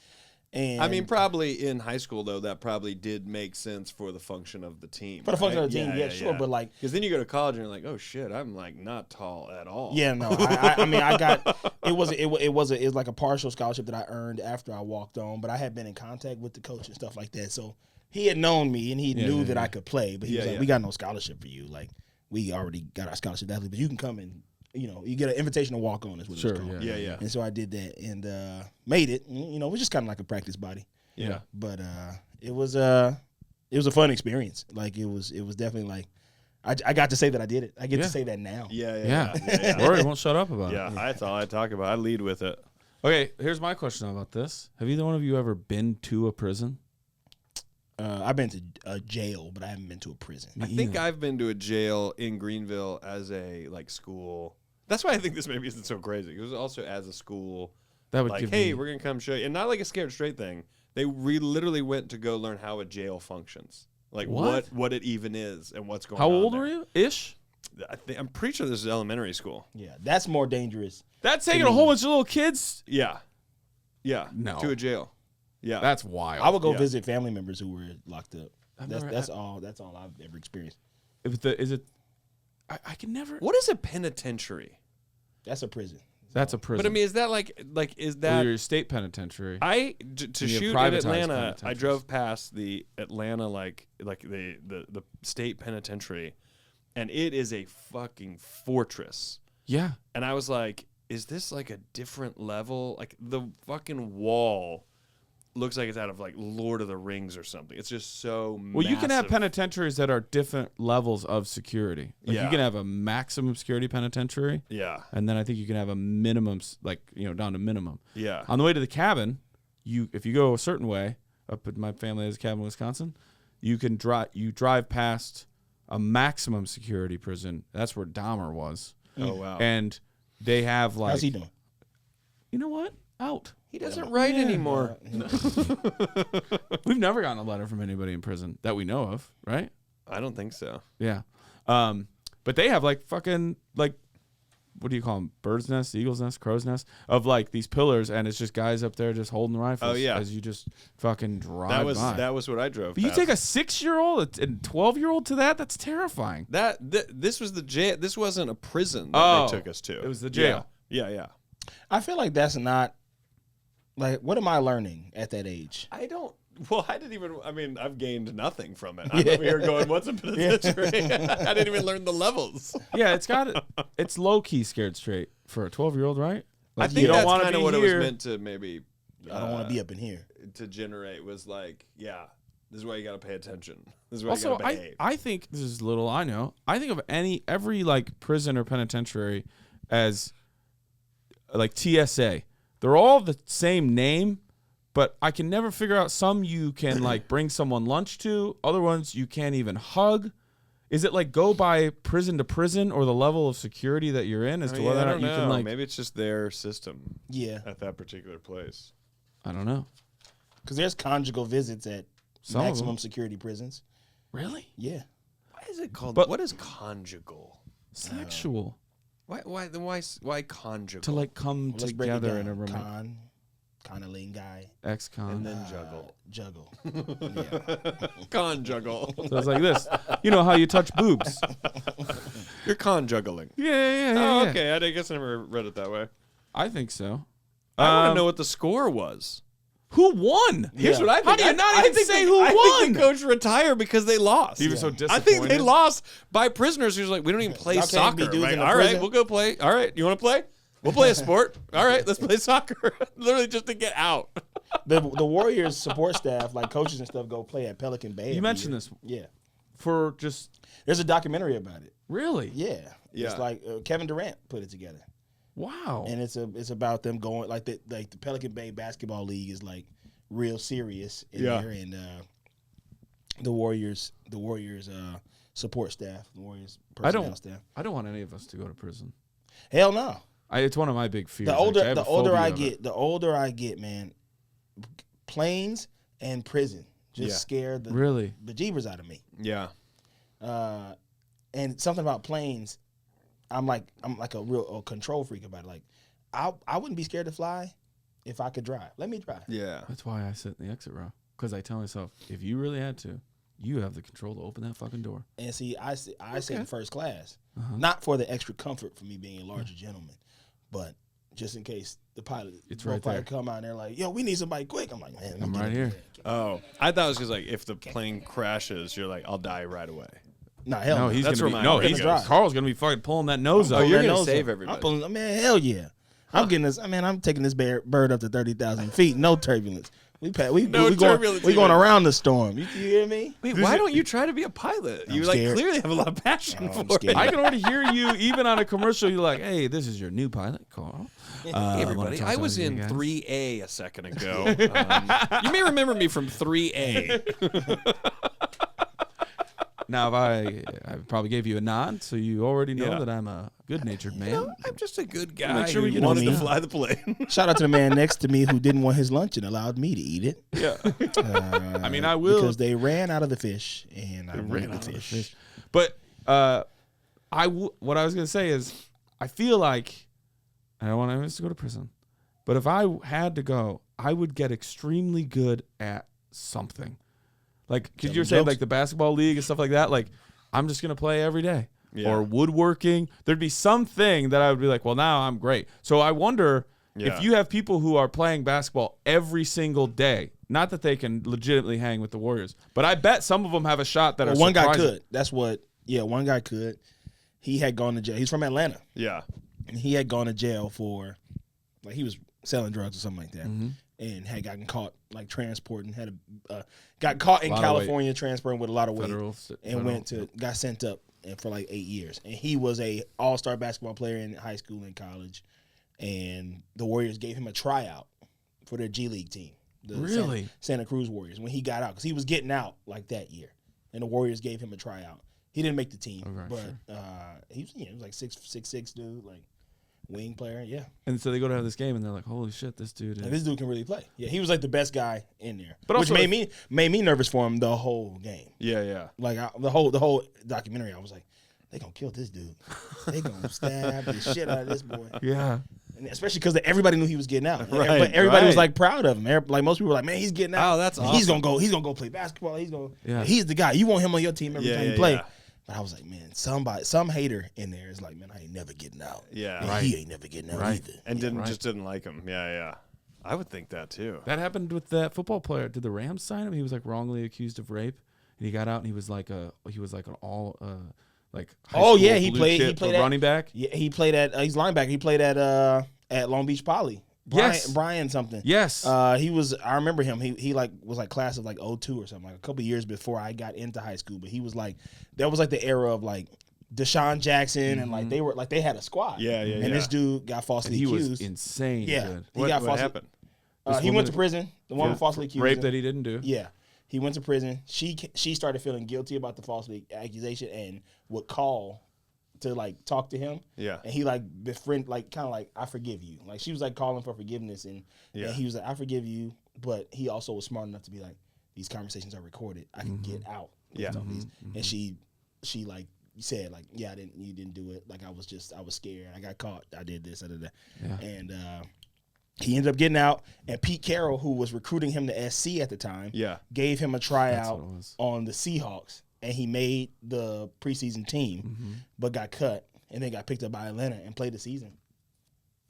And I mean, probably in high school though, that probably did make sense for the function of the team. for the function right? of the team, yeah, sure. But like, because then you go to college and you're like, oh shit, I'm like not tall at all. yeah, no, I mean, I got it was like a partial scholarship that I earned after I walked on, but I had been in contact with the coach and stuff like that, so he had known me and he knew that I could play, but he was like, we got no scholarship for you, like we already got our scholarship athlete, but you can come and you get an invitation to walk on is what Sure, it's called. Yeah. And so I did that and made it. It was just kind of like a practice body. Yeah. But it was a fun experience. Like it was definitely like I got to say that I did it. I get to say that now. Yeah. Rory won't shut up about it. Yeah, that's all I talk about. I lead with it. Okay, here's my question about this. Have either one of you ever been to a prison? I've been to a jail, but I haven't been to a prison. I think I've been to a jail in Greenville as a school. That's why I think this maybe isn't so crazy. It was also as a school. That would like, give hey, me... we're gonna come show you, and not like a scared straight thing. They literally went to go learn how a jail functions, like what it even is and what's going on. How old were you? Ish. I'm pretty sure this is elementary school. Yeah, that's more dangerous. That's taking a whole bunch of little kids. Yeah. No. To a jail. Yeah. That's wild. I would go visit family members who were locked up. That's all I've ever experienced. I can never. What is a penitentiary? That's a prison. That's a prison. But I mean, is that is that your state penitentiary? To shoot in Atlanta, I drove past the Atlanta like the state penitentiary, and it is a fucking fortress. Yeah. And I was like, is this like a different level? Like the fucking wall looks like it's out of like Lord of the Rings or something. It's just so well, you can have massive. penitentiaries that are different levels of security. Like you can have a maximum security penitentiary. Yeah. And then I think you can have a minimum, down to minimum. Yeah. On the way to the cabin, if you go a certain way, up at my family has a cabin in Wisconsin, you drive past a maximum security prison. That's where Dahmer was. Oh, wow. And they have like... How's he doing? You know what? Out. He doesn't write anymore. We've never gotten a letter from anybody in prison that we know of, right? I don't think so. Yeah. But they have like fucking like, what do you call them? Bird's nest, eagle's nest, crow's nest of like these pillars, and it's just guys up there just holding rifles. Oh, yeah. As you just fucking drive by. That was what I drove. But past. you take a 6-year-old and 12-year-old to that? That's terrifying. This was the jail. This wasn't a prison that they took us to. It was the jail. Yeah. I feel like that's not like, what am I learning at that age? I don't. Well, I didn't even. I mean, I've gained nothing from it. I'm over here going, "What's a penitentiary?" I didn't even learn the levels. Yeah, it's low key scared straight for a 12-year-old, right? I Like, think you don't that's want to kind of be what here. it was meant to maybe. I don't want to be up in here. To generate was like, yeah, this is why you got to pay attention. This is why Also, you got to behave. I think this is little I know. I think of every like prison or penitentiary as like TSA. They're all the same name, but I can never figure out. Some you can like bring someone lunch to. Other ones you can't even hug. Is it like go by prison to prison or the level of security that you're in as to whether or not you can like? Maybe it's just their system. Yeah, At that particular place. I don't know. because there's conjugal visits at Some of maximum them. security prisons. Really? Yeah, Why is it called? But- what is conjugal? Sexual. Why conjugal? To like come well, let's break it together down. in a room. Connoling guy, Ex-con. and then juggle. juggle. Yeah. Conjugal. So it's like this. You know how you touch boobs. You're conjuggling. Yeah. Oh, okay. I guess I never read it that way. I think so. I want to know what the score was. Who won? Here's what I think. How do you not even say who I won? think the coach retired because they lost. He was so I disappointed. think they lost by prisoners who's like, we don't even play Y'all can't be soccer. dudes Like, in the all right, prison? we'll go play. All right, you want to play? We'll play a sport. All right, let's play soccer. Literally just to get out. The Warriors support staff, like coaches and stuff, go play at Pelican Bay. You every mentioned year. this Yeah, for just there's a documentary about it. really. Yeah. Yeah. It's like Kevin Durant put it together, Wow. and it's about them going like the Pelican Bay basketball league is like real serious in there, and the Warriors support staff, the Warriors personnel staff. I don't want any of us to go to prison. Hell no. It's one of my big fears. The actually. I have a older phobia I of it. get, man, planes and prison just scare the Really? bejeebers out of me. Yeah. And something about planes, I'm like a real control freak about it. Like, I wouldn't be scared to fly if I could drive. Let me drive. Yeah. That's why I sit in the exit row, because I tell myself, if you really had to, you have the control to open that fucking door. And see, I sit in first class, not for the extra comfort for me being a larger gentleman, but just in case the pilot, come out and they're like, "Yo, we need somebody quick." I'm like, "Man, I'm right here." Oh, I thought it was because like if the plane crashes, you're like, I'll die right away. Nah, hell No, no. he's That's gonna where be. my No, brain he's goes. Carl's gonna be fucking pulling that nose up. you're That gonna nose save up. everybody. I'm pulling, man, hell yeah. I'm getting this. I mean, I'm taking this bird up to 30,000 feet, no turbulence. We No turbulence going even. around the storm. You hear me? Wait, why don't you try to be a pilot? I'm You scared. clearly have a lot of passion I'm for scared. it. I can already hear you, even on a commercial. You're like, "Hey, this is your new pilot, Carl." Hey, I wanna everybody, talk I to was you in guys. 3A a second ago. You may remember me from 3A. Now, if I probably gave you a nod, so you already know Yeah. that I'm a good-natured man. No, I'm just a good guy Make sure we who get wanted on to me. fly the plane. Shout out to the man next to me who didn't want his lunch and allowed me to eat it. Yeah. I mean, I will. Because they ran out of the fish, and I wanted the fish. But what I was gonna say is, I feel like I don't want anyone to go to prison, but if I had to go, I would get extremely good at something. Like, because Telling you're saying jokes. like the basketball league and stuff like that. Like, I'm just gonna play every day. Yeah. Or woodworking. There'd be something that I would be like, well, now I'm great. So I wonder Yeah. if you have people who are playing basketball every single day. Not that they can legitimately hang with the Warriors, but I bet some of them have a shot that Well, are one guy surprising. could. That's what. Yeah, one guy could. He had gone to jail. He's from Atlanta, Yeah. and he had gone to jail for, like, he was selling drugs or something like that, Mm-hmm. and had gotten caught like transporting. Got caught in Lot of weight. California transporting with a lot of weight, Federal. got sent up and for like 8 years. And he was a all-star basketball player in high school and college, and the Warriors gave him a tryout for their G League team. The Really? Santa Cruz Warriors, when he got out, because he was getting out like that year, and the Warriors gave him a tryout. He didn't make the team, Okay, but he was like 6'6" dude, like wing player. Yeah, And so they go to have this game, and they're like, "Holy shit, this dude like, is." this dude can really play. Yeah, he was like the best guy in there, But which also made me nervous for him the whole game. Yeah, yeah. Like the whole documentary, I was like, they gonna kill this dude. They gonna stab the shit out of this boy. Yeah. And especially because everybody knew he was getting out. Right, But everybody was right. like proud of him. Like most people were like, man, he's getting out. Oh, that's He's awesome. gonna go play basketball. Yeah. He's the guy. You want him on your team every Yeah, time you yeah, play. yeah. But I was like, man, some hater in there is like, man, I ain't never getting out. Yeah. And Right. he ain't never getting out Right. either. And Right. just didn't like him. Yeah, yeah. I would think that too. That happened with that football player. Did the Rams sign him? He was like wrongly accused of rape, and he got out, and he was like an all like. High Oh, school yeah, he blue played- he chip played at- running back. Yeah, he played at he's linebacker. He played at Long Beach Poly. Yes. Brian something. Yes. He was. I remember him. He like was like class of like 02 or something, like a couple years before I got into high school. But he was like, that was like the era of like Deshaun Jackson, and like they had a squad. Yeah, yeah, And yeah. this dude got falsely and he accused. was insane. Yeah. Good. He got What falsely. happened? He woman- went to prison. The woman falsely accused Rape him. that he didn't do. Yeah, he went to prison. She started feeling guilty about the false accusation and would call to like talk to him. Yeah. And he like befriend, like kind of like, I forgive you. Like she was like calling for forgiveness, and he was like, I forgive you. But he also was smart enough to be like, these conversations are recorded. I can get out. Yeah. With all these. And she like said like, yeah, you didn't do it. Like I was scared. I got caught. I did this. I did that. Yeah. And he ended up getting out. And Pete Carroll, who was recruiting him to SC at the time, Yeah. gave him a tryout what it was. on the Seahawks, and he made the preseason team, but got cut, and then got picked up by Atlanta and played the season.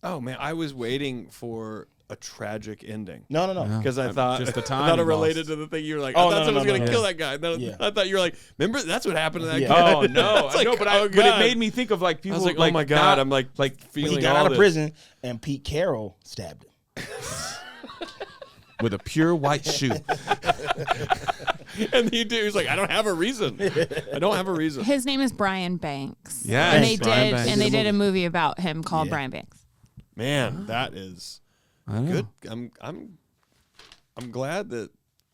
Oh man, I was waiting for a tragic ending. No. Yeah. Because I I'm- thought just the I time thought it he related lost. to the thing you were like. Oh, I thought no, someone was no, gonna no. kill that guy. And then Yeah. I thought you were like, remember that's what happened to that Yeah. guy. Oh no, It's I like, know, but oh, but it God. made me think of like I people. was like, oh my God, not- I'm like like But feeling he got all out of this. prison, and Pete Carroll stabbed him. with a pure white shoe. And he was like, I don't have a reason. I don't have a reason. His name is Brian Banks. Yes, and they Brian did, Banks. and they did a movie about him called Yeah. Brian Banks. Man, that is I know. good. I'm glad that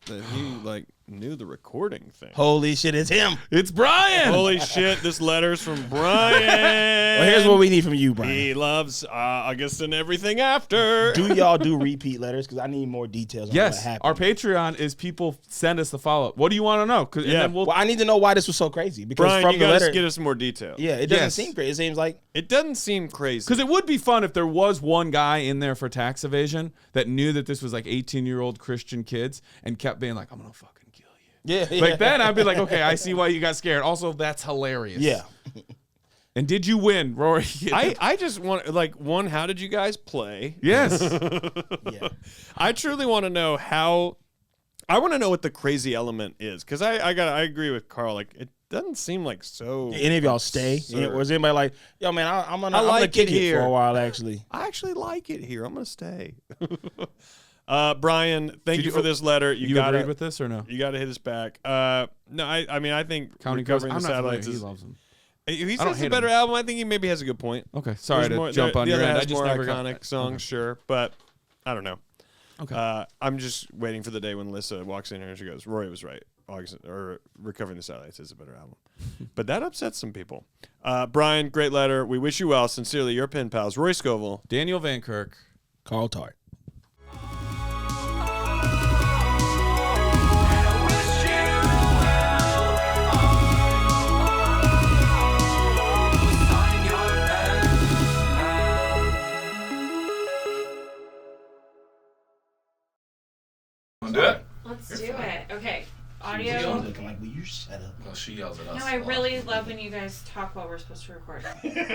he like knew the recording thing. Holy shit, it's him. It's Brian. Holy shit, this letter's from Brian. Well, here's what we need from you, Brian. He loves August and everything after. Do y'all do repeat letters? Because I need more details on what Yes, happened. our Patreon is people send us the follow up. What do you want to know? 'Cause- and Yeah. then we'll Well, I need to know why this was so crazy. Because Brian, from you the gotta letter, get us more detail. yeah, it doesn't Yes. seem crazy. It seems like It doesn't seem crazy. Because it would be fun if there was one guy in there for tax evasion that knew that this was like 18-year-old Christian kids and kept being like, I'm going to fucking kill you. yeah, Like then I'd be like, okay, I see why you got scared. Also, that's hilarious. yeah. And did you win, Rory? I just want like one, how did you guys play? Yes. Yeah. I truly want to know how. I want to know what the crazy element is because I agree with Carl. Like it doesn't seem like so. Any of y'all stay? Absurd. Or is anybody like, yo, man, I'm gonna I like kick it it here. for a while, actually. I actually like it here. I'm gonna stay. Brian, thank you for this letter. You gotta, agreed with this or no? You got to hit us back. No, I mean, I think Counting Recovering Ghosts. the I'm not Satellites familiar. is. He loves them. He I says don't it's a hate better him. album. I think he maybe has a good point. Okay, sorry There's to jump on the your other end. has I just more never iconic got songs, sure, but I don't know. Okay. I'm just waiting for the day when Lissa walks in here and she goes, "Rory was right. Recovering the Satellites is a better album." But that upsets some people. Brian, great letter. We wish you well. Sincerely, your pen pals, Rory Scovel, Daniel Van Kirk, Carl Tart. Do it. Let's do it. Okay. Audio. Looking like, will you shut up? Well, she yells at us. No, I really love when you guys talk while we're supposed to record. Okay.